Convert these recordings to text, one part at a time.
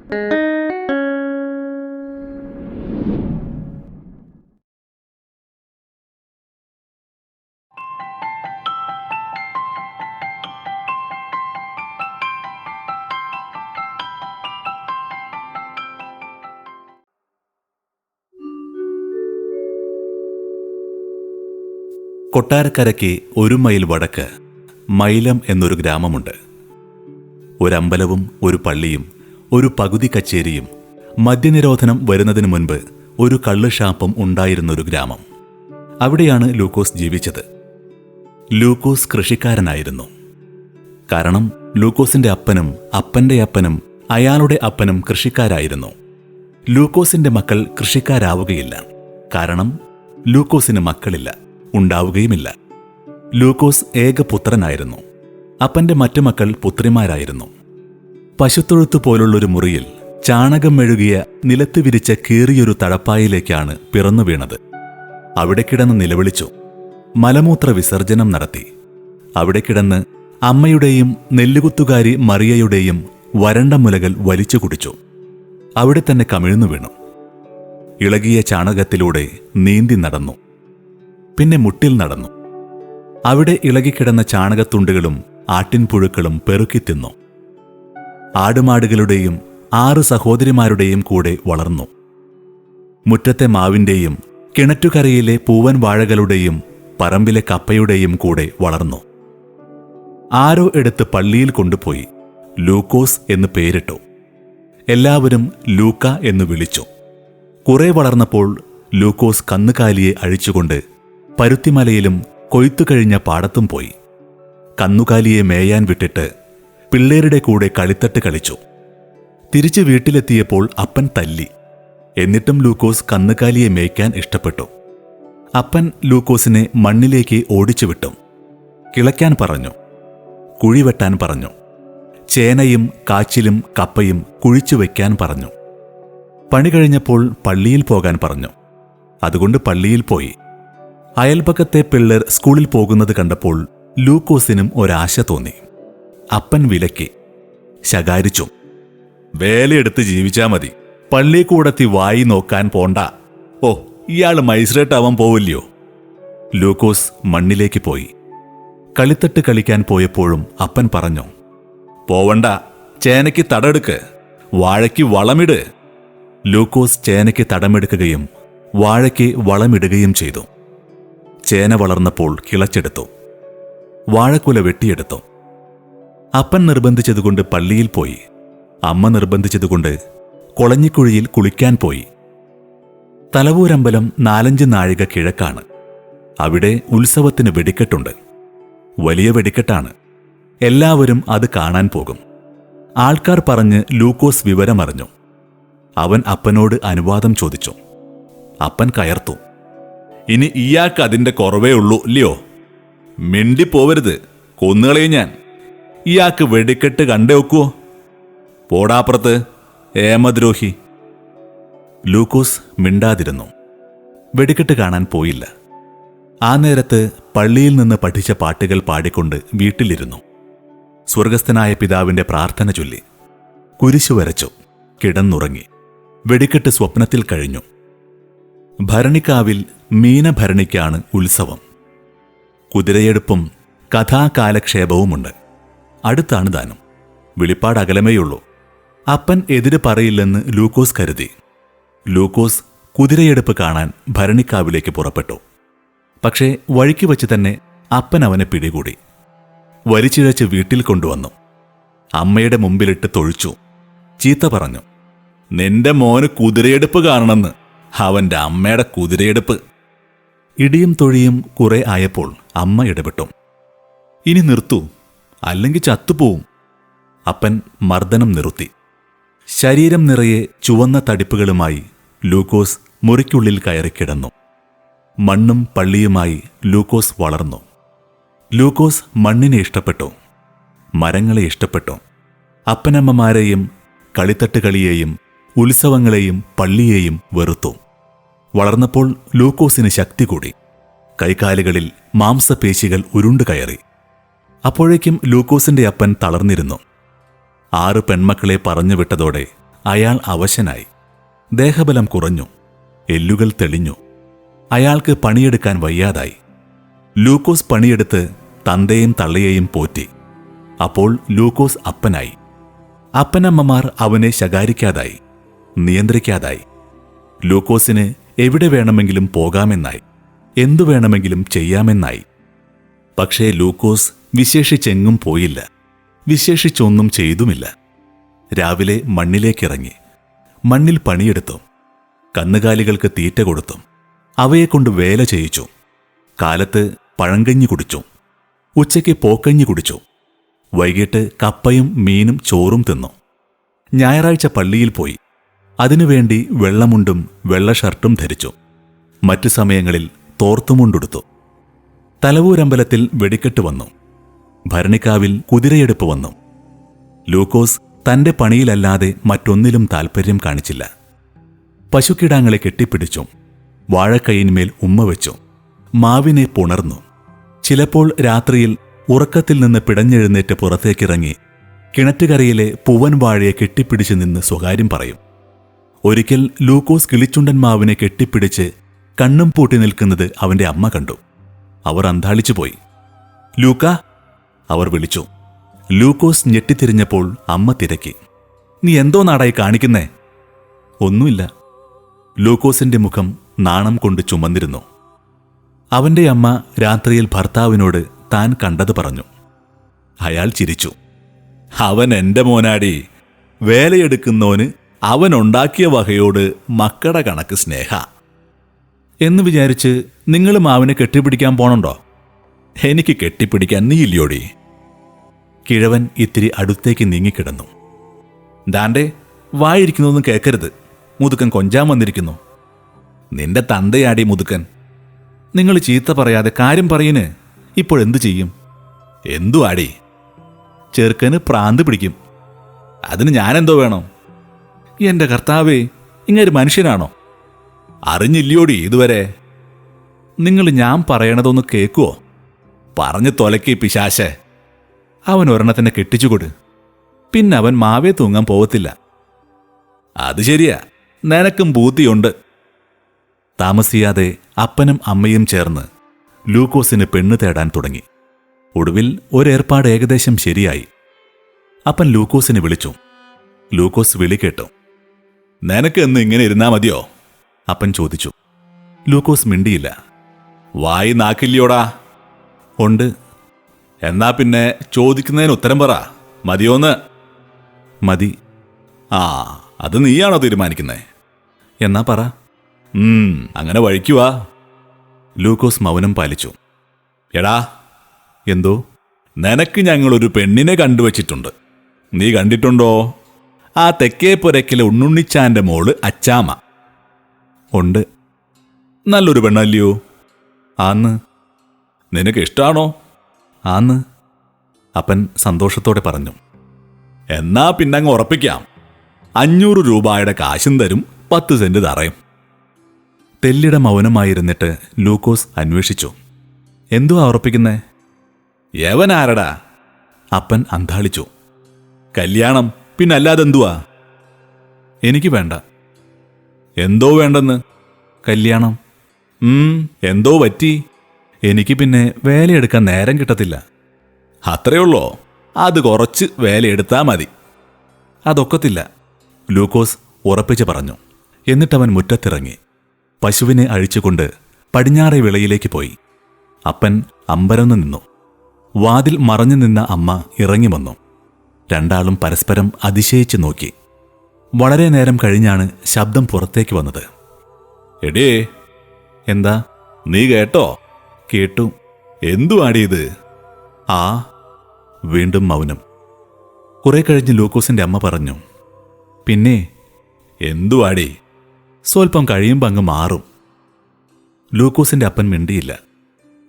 കൊട്ടാരക്കരയ്ക്ക് 1 mile വടക്ക് മൈലം എന്നൊരു ഗ്രാമമുണ്ട്. ഒരമ്പലവും ഒരു പള്ളിയും ഒരു പകുതി കച്ചേരിയും മദ്യനിരോധനം വരുന്നതിനു മുൻപ് ഒരു കള്ളുഷാപ്പും ഉണ്ടായിരുന്നൊരു ഗ്രാമം. അവിടെയാണ് ലൂക്കോസ് ജീവിച്ചത്. ലൂക്കോസ് കൃഷിക്കാരനായിരുന്നു. കാരണം ലൂക്കോസിന്റെ അപ്പനും അപ്പന്റെ അപ്പനും അയാളുടെ അപ്പനും കൃഷിക്കാരായിരുന്നു. ലൂക്കോസിന്റെ മക്കൾ കൃഷിക്കാരാവുകയില്ല. കാരണം ലൂക്കോസിന് മക്കളില്ല, ഉണ്ടാവുകയുമില്ല. ലൂക്കോസ് ഏകപുത്രനായിരുന്നു. അപ്പന്റെ മറ്റു മക്കൾ പുത്രിമാരായിരുന്നു. പശുത്തൊഴുത്തു പോലുള്ളൊരു മുറിയിൽ ചാണകം മെഴുകിയ നിലത്ത് വിരിച്ച കീറിയൊരു തഴപ്പായിലേക്കാണ് പിറന്നു വീണത്. അവിടെ കിടന്ന് നിലവിളിച്ചു. മലമൂത്ര വിസർജനം നടത്തി. അവിടെ കിടന്ന് അമ്മയുടെയും നെല്ലുകുത്തുകാരി മറിയയുടെയും വരണ്ട മുലകൾ വലിച്ചു കുടിച്ചു. അവിടെ തന്നെ കമിഴ്ന്നു വീണു. ഇളകിയ ചാണകത്തിലൂടെ നീന്തി നടന്നു. പിന്നെ മുട്ടിൽ നടന്നു. അവിടെ ഇളകിക്കിടന്ന ചാണകത്തുണ്ടുകളും ആട്ടിൻപുഴുക്കളും പെറുക്കി തിന്നു. ആടുമാടുകളുടെയും 6 സഹോദരിമാരുടെയും കൂടെ വളർന്നു. മുറ്റത്തെ മാവിന്റെയും കിണറ്റുകരയിലെ പൂവൻ വാഴകളുടെയും പറമ്പിലെ കപ്പയുടെയും കൂടെ വളർന്നു. ആരോ എടുത്ത് പള്ളിയിൽ കൊണ്ടുപോയി ലൂക്കോസ് എന്ന് പേരിട്ടു. എല്ലാവരും ലൂക്ക എന്ന് വിളിച്ചു. കുറെ വളർന്നപ്പോൾ ലൂക്കോസ് കന്നുകാലിയെ അഴിച്ചുകൊണ്ട് പരുത്തിമലയിലും കൊയ്ത്തുകഴിഞ്ഞ പാടത്തും പോയി. കന്നുകാലിയെ മേയാൻ വിട്ടിട്ട് പിള്ളേരുടെ കൂടെ കളിത്തട്ട് കളിച്ചു. തിരിച്ച് വീട്ടിലെത്തിയപ്പോൾ അപ്പൻ തല്ലി. എന്നിട്ടും ലൂക്കോസ് കന്നുകാലിയെ മേയ്ക്കാൻ ഇഷ്ടപ്പെട്ടു. അപ്പൻ ലൂക്കോസിനെ മണ്ണിലേക്ക് ഓടിച്ചുവിട്ടു. കിളയ്ക്കാൻ പറഞ്ഞു, കുഴിവെട്ടാൻ പറഞ്ഞു. ചേനയും കാച്ചിലും കപ്പയും കുഴിച്ചു വയ്ക്കാൻ പറഞ്ഞു. പണി കഴിഞ്ഞപ്പോൾ പള്ളിയിൽ പോകാൻ പറഞ്ഞു. അതുകൊണ്ട് പള്ളിയിൽ പോയി. അയൽപക്കത്തെ പിള്ളേർ സ്കൂളിൽ പോകുന്നത് കണ്ടപ്പോൾ ലൂക്കോസിനും ഒരാശ തോന്നി. അപ്പൻ വിലക്കി, ശകാരിച്ചു. വേലയെടുത്ത് ജീവിച്ചാ മതി, പള്ളിക്കൂടത്തി വായി നോക്കാൻ പോണ്ട. ഓ, ഇയാൾ മജിസ്ട്രേറ്റാവാൻ പോവില്ലയോ? ലൂക്കോസ് മണ്ണിലേക്ക് പോയി. കളിത്തട്ട് കളിക്കാൻ പോയപ്പോഴും അപ്പൻ പറഞ്ഞു, പോവണ്ട, ചേനയ്ക്ക് തടമെടുക്ക്, വാഴയ്ക്ക് വളമിട്. ലൂക്കോസ് ചേനയ്ക്ക് തടമെടുക്കുകയും വാഴയ്ക്ക് വളമിടുകയും ചെയ്തു. ചേന വളർന്നപ്പോൾ കിളച്ചെടുത്തു. വാഴക്കുല വെട്ടിയെടുത്തു. അപ്പൻ നിർബന്ധിച്ചതുകൊണ്ട് പള്ളിയിൽ പോയി. അമ്മ നിർബന്ധിച്ചതുകൊണ്ട് കൊളഞ്ഞിക്കുഴിയിൽ കുളിക്കാൻ പോയി. തലവൂരമ്പലം 4-5 നാഴിക കിഴക്കാണ്. അവിടെ ഉത്സവത്തിന് വെടിക്കെട്ടുണ്ട്. വലിയ വെടിക്കെട്ടാണ്. എല്ലാവരും അത് കാണാൻ പോകും. ആൾക്കാർ പറഞ്ഞ് ലൂക്കോസ് വിവരമറിഞ്ഞു. അവൻ അപ്പനോട് അനുവാദം ചോദിച്ചു. അപ്പൻ കയർത്തു. ഇനി ഇയാൾക്ക് അതിന്റെ കുറവേ ഉള്ളൂ ഇല്ലയോ? മിണ്ടിപ്പോവരുത്, കൊന്നുകളയും ഞാൻ. ഇയാൾക്ക് വെടിക്കെട്ട് കണ്ടേ വെക്കുവോ? പോടാപ്പുറത്ത്, ഏമദ്രോഹി. ലൂക്കോസ് മിണ്ടാതിരുന്നു. വെടിക്കെട്ട് കാണാൻ പോയില്ല. ആ നേരത്ത് പള്ളിയിൽ നിന്ന് പഠിച്ച പാട്ടുകൾ പാടിക്കൊണ്ട് വീട്ടിലിരുന്നു. സ്വർഗസ്ഥനായ പിതാവിന്റെ പ്രാർത്ഥന ചൊല്ലി. കുരിശു വരച്ചു. കിടന്നുറങ്ങി. വെടിക്കെട്ട് സ്വപ്നത്തിൽ കഴിഞ്ഞു. ഭരണിക്കാവിൽ മീനഭരണിക്കാണ് ഉത്സവം. കുതിരയെടുപ്പും കഥാകാലക്ഷേപവുമുണ്ട്. അടുത്താണ് ദാനം. വെളിപ്പാട് അകലമേയുള്ളൂ. അപ്പൻ എതിര് പറയില്ലെന്ന് ലൂക്കോസ് കരുതി. ലൂക്കോസ് കുതിരയെടുപ്പ് കാണാൻ ഭരണിക്കാവിലേക്ക് പുറപ്പെട്ടു. പക്ഷേ വഴിക്ക് വച്ച് തന്നെ അപ്പൻ അവനെ പിടികൂടി. വലിച്ചിഴച്ച് വീട്ടിൽ കൊണ്ടുവന്നു. അമ്മയുടെ മുമ്പിലിട്ട് തൊഴിച്ചു. ചീത്ത പറഞ്ഞു, നിന്റെ മോന് കുതിരയെടുപ്പ് കാണണമെന്ന്. അവന്റെ അമ്മയുടെ കുതിരയെടുപ്പ്. ഇടിയും തൊഴിയും കുറെ ആയപ്പോൾ അമ്മ ഇടപെട്ടു. ഇനി നിർത്തൂ, അല്ലെങ്കിൽ ചത്തുപോവും. അപ്പൻ മർദ്ദനം നിർത്തി. ശരീരം നിറയെ ചുവന്ന തടിപ്പുകളുമായി ലൂക്കോസ് മുറിക്കുള്ളിൽ കയറിക്കിടന്നു. മണ്ണും പള്ളിയുമായി ലൂക്കോസ് വളർന്നു. ലൂക്കോസ് മണ്ണിനെ ഇഷ്ടപ്പെട്ടു. മരങ്ങളെ ഇഷ്ടപ്പെട്ടു. അപ്പനമ്മമാരെയും കളിത്തട്ടുകളിയെയും ഉത്സവങ്ങളെയും പള്ളിയെയും വെറുത്തു. വളർന്നപ്പോൾ ലൂക്കോസിന് ശക്തി കൂടി. കൈകാലുകളിൽ മാംസപേശികൾ ഉരുണ്ടുകയറി. അപ്പോഴേക്കും ലൂക്കോസിന്റെ അപ്പൻ തളർന്നിരുന്നു. 6 പെൺമക്കളെ പറഞ്ഞുവിട്ടതോടെ അയാൾ അവശനായി. ദേഹബലം കുറഞ്ഞു. എല്ലുകൾ തെളിഞ്ഞു. അയാൾക്ക് പണിയെടുക്കാൻ വയ്യാതായി. ലൂക്കോസ് പണിയെടുത്ത് തന്തയെയും തള്ളയെയും പോറ്റി. അപ്പോൾ ലൂക്കോസ് അപ്പനായി. അപ്പനമ്മമാർ അവനെ ശകാരിക്കാതായി, നിയന്ത്രിക്കാതായി. ലൂക്കോസിന് എവിടെ വേണമെങ്കിലും പോകാമെന്നായി, എന്തു വേണമെങ്കിലും ചെയ്യാമെന്നായി. പക്ഷേ ലൂക്കോസ് വിശേഷിച്ചെങ്ങും പോയില്ല, വിശേഷിച്ചൊന്നും ചെയ്തുമില്ല. രാവിലെ മണ്ണിലേക്കിറങ്ങി, മണ്ണിൽ പണിയെടുത്തു. കന്നുകാലികൾക്ക് തീറ്റ കൊടുത്തു, അവയെക്കൊണ്ട് വേല ചെയ്യിച്ചു. കാലത്ത് പഴങ്കഞ്ഞി കുടിച്ചു, ഉച്ചയ്ക്ക് പോക്കഞ്ഞി കുടിച്ചു. വൈകിട്ട് കപ്പയും മീനും ചോറും തിന്നു. ഞായറാഴ്ച പള്ളിയിൽ പോയി. അതിനുവേണ്ടി വെള്ളമുണ്ടും വെള്ള ഷർട്ടും ധരിച്ചു. മറ്റു സമയങ്ങളിൽ തോർത്തുമുണ്ടുടുത്തു. തലവൂരമ്പലത്തിൽ വെടിക്കെട്ട് വന്നു. ഭരണിക്കാവിൽ കുതിരയെടുപ്പ് വന്നു. ലൂക്കോസ് തന്റെ പണിയിലല്ലാതെ മറ്റൊന്നിലും താൽപ്പര്യം കാണിച്ചില്ല. പശുക്കിടാങ്ങളെ കെട്ടിപ്പിടിച്ചു. വാഴക്കൈയിന്മേൽ ഉമ്മ വെച്ചു. മാവിനെ പുണർന്നു. ചിലപ്പോൾ രാത്രിയിൽ ഉറക്കത്തിൽ നിന്ന് പിടഞ്ഞെഴുന്നേറ്റ് പുറത്തേക്കിറങ്ങി കിണറ്റുകരയിലെ പൂവൻ വാഴയെ കെട്ടിപ്പിടിച്ച് നിന്ന് സ്വകാര്യം പറയും. ഒരിക്കൽ ലൂക്കോസ് കിളിച്ചുണ്ടൻ മാവിനെ കെട്ടിപ്പിടിച്ച് കണ്ണും പൂട്ടി നിൽക്കുന്നത് അവന്റെ അമ്മ കണ്ടു. അവർ അന്ധാളിച്ചുപോയി. ലൂക്ക, അവർ വിളിച്ചു. ലൂക്കോസ് ഞെട്ടിത്തിരിഞ്ഞപ്പോൾ അമ്മ തിരക്കി. നീ എന്തോ നാടായി കാണിക്കുന്നേ? ഒന്നുമില്ല. ലൂക്കോസിന്റെ മുഖം നാണം കൊണ്ട് ചുമന്നിരുന്നു. അവന്റെ അമ്മ രാത്രിയിൽ ഭർത്താവിനോട് താൻ കണ്ടത് പറഞ്ഞു. അയാൾ ചിരിച്ചു. അവൻ എന്റെ മോനാടി. വേലയെടുക്കുന്നോന് അവനുണ്ടാക്കിയ വകയോട് മക്കടെ കണക്ക് സ്നേഹ എന്ന് വിചാരിച്ച് നിങ്ങൾ മാവിനെ കെട്ടിപ്പിടിക്കാൻ പോണുണ്ടോ? എനിക്ക് കെട്ടിപ്പിടിക്കാൻ നീയില്ലോടി. കിഴവൻ ഇത്തിരി അടുത്തേക്ക് നീങ്ങിക്കിടന്നു. ദാണ്ടേ, വായിരിക്കുന്നതൊന്നും കേൾക്കരുത്. മുതുക്കൻ കൊഞ്ചാൻ വന്നിരിക്കുന്നു. നിന്റെ തന്തയാടി മുതുക്കൻ. നിങ്ങൾ ചീത്ത പറയാതെ കാര്യം പറയുന്. ഇപ്പോഴെന്തു ചെയ്യും? എന്തു ആടി? ചെറുക്കന് പ്രാന്ത് പിടിക്കും. അതിന് ഞാനെന്തോ വേണം? എന്റെ കർത്താവേ, ഇങ്ങൊരു മനുഷ്യനാണോ? അറിഞ്ഞില്ലോടി ഇതുവരെ? നിങ്ങൾ ഞാൻ പറയണതൊന്ന് കേൾക്കുവോ? പറഞ്ഞു തൊലക്കി പിശാശേ. അവൻ ഒരെണ്ണത്തിനെ കെട്ടിച്ചുകൊടു. പിന്നെ അവൻ മാവേ തൂങ്ങാൻ പോകത്തില്ല. അത് ശരിയാ, നിനക്കും ബുദ്ധിയുണ്ട്. താമസിയാതെ അപ്പനും അമ്മയും ചേർന്ന് ലൂക്കോസിന് പെണ്ണ് തേടാൻ തുടങ്ങി. ഒടുവിൽ ഒരേർപ്പാട് ഏകദേശം ശരിയായി. അപ്പൻ ലൂക്കോസിനെ വിളിച്ചു. ലൂക്കോസ് വിളി കേട്ടു. നിനക്ക് എന്ന് ഇങ്ങനെ ഇരുന്നാ മതിയോ? അപ്പൻ ചോദിച്ചു. ലൂക്കോസ് മിണ്ടിയില്ല. വായി നാക്കില്ലയോടാ? ഉണ്ട്. എന്നാ പിന്നെ ചോദിക്കുന്നതിന് ഉത്തരം പറ. മതിയോന്ന്? മതി. ആ, അത് നീയാണോ തീരുമാനിക്കുന്നേ? എന്നാ പറ. അങ്ങനെ വഴിക്കുവാ. ലൂക്കോസ് മൗനം പാലിച്ചു. എടാ. എന്തോ? നിനക്ക് ഞങ്ങളൊരു പെണ്ണിനെ കണ്ടുവച്ചിട്ടുണ്ട്. നീ കണ്ടിട്ടുണ്ടോ? ആ തെക്കേപ്പുരക്കിലെ ഉണ്ണുണ്ണിച്ചാന്റെ മോള് അച്ചാമ്മ. ഉണ്ട്. നല്ലൊരു പെണ്ണല്ലയോ? ആന്ന്. നിനക്ക് ഇഷ്ടാണോ? ആന്ന്, അപ്പൻ സന്തോഷത്തോടെ പറഞ്ഞു. എന്നാ പിന്നങ്ങ് ഉറപ്പിക്കാം. 500 രൂപയുടെ കാശും തരും, 10 സെന്റ് തറയും. തെല്ലിട മൗനമായിരുന്നിട്ട് ലൂക്കോസ് അന്വേഷിച്ചു. എന്തുവാ ഉറപ്പിക്കുന്നേ? യവനാരടാ? അപ്പൻ അന്താളിച്ചു. കല്യാണം, പിന്നല്ലാതെന്തുവാ? എനിക്ക് വേണ്ട. എന്തോ വേണ്ടെന്ന്? കല്യാണം. എന്തോ പറ്റി? എനിക്ക് പിന്നെ വേലയെടുക്കാൻ നേരം കിട്ടത്തില്ല. അത്രയുള്ളോ? അത് കുറച്ച് വേലയെടുത്താ മതി. അതൊക്കത്തില്ല, ലൂക്കോസ് ഉറപ്പിച്ച് പറഞ്ഞു. എന്നിട്ടവൻ മുറ്റത്തിറങ്ങി പശുവിനെ അഴിച്ചുകൊണ്ട് പടിഞ്ഞാറേ വിളയിലേക്ക് പോയി. അപ്പൻ അമ്പരന്ന് നിന്നു. വാതിൽ മറഞ്ഞു നിന്ന അമ്മ ഇറങ്ങി വന്നു. രണ്ടാളും പരസ്പരം അതിശയിച്ചു നോക്കി. വളരെ നേരം കഴിഞ്ഞാണ് ശബ്ദം പുറത്തേക്ക് വന്നത്. എടേ. എന്താ? നീ കേട്ടോ? കേട്ടു. എന്തുവാടിയത്? ആ. വീണ്ടും മൗനം. കുറെ കഴിഞ്ഞ് ലൂക്കോസിന്റെ അമ്മ പറഞ്ഞു. പിന്നെ എന്തുവാടി? സ്വൽപ്പം കഴിയുമ്പോൾ അങ്ങ് മാറും. ലൂക്കോസിന്റെ അപ്പൻ മിണ്ടിയില്ല.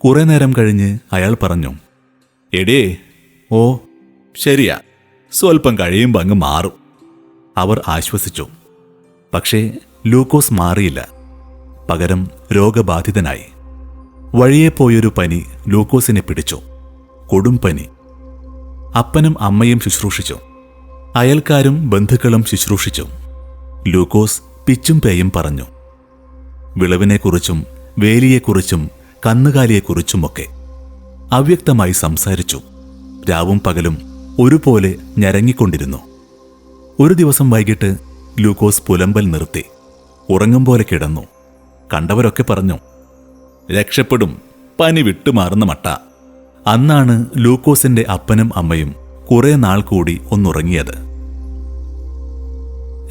കുറെ നേരം കഴിഞ്ഞ് അയാൾ പറഞ്ഞു. എടേ. ഓ, ശരിയാ, സ്വൽപ്പം കഴിയുമ്പോൾ അങ്ങ് മാറും. അവർ ആശ്വസിച്ചു. പക്ഷേ ലൂക്കോസ് മാറിയില്ല. പകരം രോഗബാധിതനായി. വഴിയെ പോയൊരു പനി ലൂക്കോസിനെ പിടിച്ചു. കൊടും പനി. അപ്പനും അമ്മയും ശുശ്രൂഷിച്ചു. അയൽക്കാരും ബന്ധുക്കളും ശുശ്രൂഷിച്ചു. ലൂക്കോസ് പിച്ചും പേയും പറഞ്ഞു. വിളവിനെക്കുറിച്ചും വേലിയെക്കുറിച്ചും കന്നുകാലിയെക്കുറിച്ചുമൊക്കെ അവ്യക്തമായി സംസാരിച്ചു. രാവും പകലും ഒരുപോലെ ഞരങ്ങിക്കൊണ്ടിരുന്നു. ഒരു ദിവസം വൈകിട്ട് ലൂക്കോസ് പുലമ്പൽ നിർത്തി ഉറങ്ങും പോലെ കിടന്നു. കണ്ടവരൊക്കെ പറഞ്ഞു, രക്ഷപ്പെടും, പനി വിട്ടുമാറുന്ന മട്ട. അന്നാണ് ലൂക്കോസിന്റെ അപ്പനും അമ്മയും കുറെ നാൾ കൂടി ഒന്നുറങ്ങിയത്.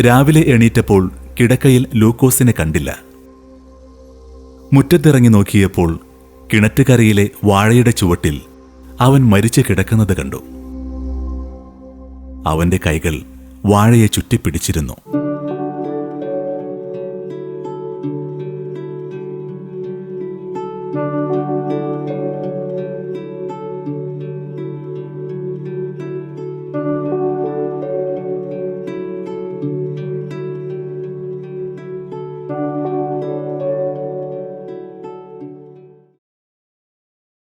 രാവിലെ എണീറ്റപ്പോൾ കിടക്കയിൽ ലൂക്കോസിനെ കണ്ടില്ല. മുറ്റത്തിറങ്ങി നോക്കിയപ്പോൾ കിണറ്റുകരയിലെ വാഴയുടെ ചുവട്ടിൽ അവൻ മരിച്ചു കിടക്കുന്നത് കണ്ടു. അവന്റെ കൈകൾ വാഴയെ ചുറ്റിപ്പിടിച്ചിരുന്നു.